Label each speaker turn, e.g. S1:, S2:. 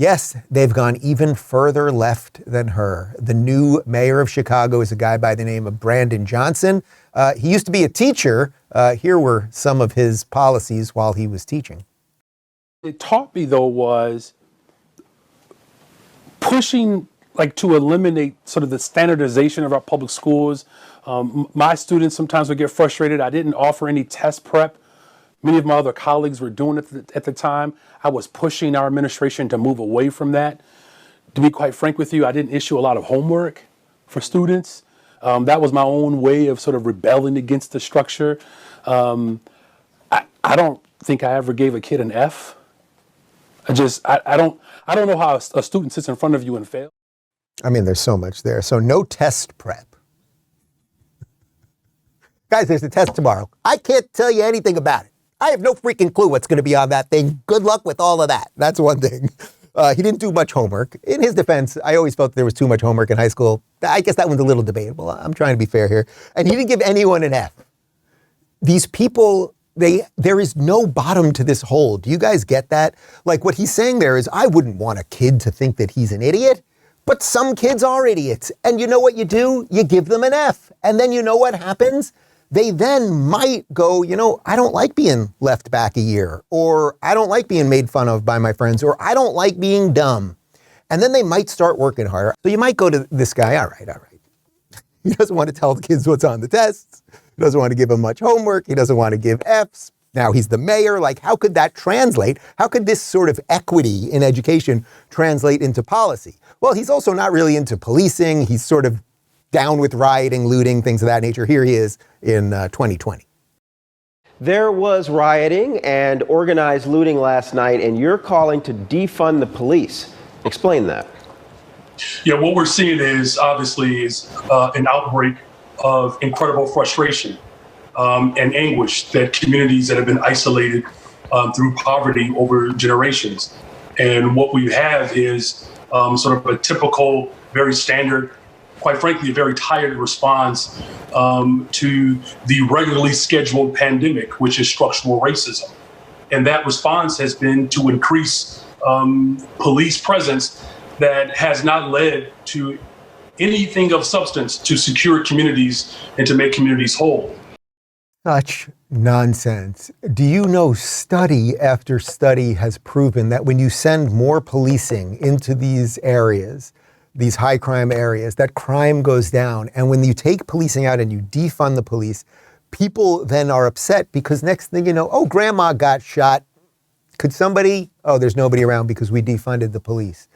S1: Yes, they've gone even further left than her. The new mayor of Chicago is a guy by the name of Brandon Johnson. He used to be a teacher. Here were some of his policies while he was teaching.
S2: It taught me, though, was pushing to eliminate sort of the standardization of our public schools. My students sometimes would get frustrated. I didn't offer any test prep. Many of my other colleagues were doing it at the time. I was pushing our administration to move away from that. To be quite frank with you, I didn't issue a lot of homework for students. That was my own way of sort of rebelling against the structure. I don't think I ever gave a kid an F. I don't know how a student sits in front of you and fails.
S1: I mean, there's so much there. So no test prep. Guys, there's a test tomorrow. I can't tell you anything about it. I have no freaking clue what's going to be on that thing. Good luck with all of that. That's one thing. He didn't do much homework. In his defense, I always felt there was too much homework in high school. I guess that one's a little debatable. I'm trying to be fair here. And he didn't give anyone an F. These people, there is no bottom to this hole. Do you guys get that? Like what he's saying there is, I wouldn't want a kid to think that he's an idiot, but some kids are idiots. And you know what you do? You give them an F. And then you know what happens? They then might go, I don't like being left back a year, or I don't like being made fun of by my friends, or I don't like being dumb. And then they might start working harder. So you might go to this guy, all right. He doesn't want to tell the kids what's on the tests. He doesn't want to give them much homework. He doesn't want to give Fs. Now he's the mayor. Like, how could that translate? How could this sort of equity in education translate into policy? Well, he's also not really into policing. He's sort of down with rioting, looting, things of that nature. Here he is in 2020.
S3: There was rioting and organized looting last night, and you're calling to defund the police. Explain that.
S4: Yeah, what we're seeing is obviously an outbreak of incredible frustration and anguish that communities that have been isolated through poverty over generations. And what we have is sort of a typical, very standard, quite frankly, a very tired response to the regularly scheduled pandemic, which is structural racism. And that response has been to increase police presence that has not led to anything of substance to secure communities and to make communities whole.
S1: Such nonsense. Do you know study after study has proven that when you send more policing into these areas, these high crime areas, that crime goes down. And when you take policing out and you defund the police, people then are upset because next thing you know, oh, grandma got shot. Could somebody? Oh, there's nobody around because we defunded the police.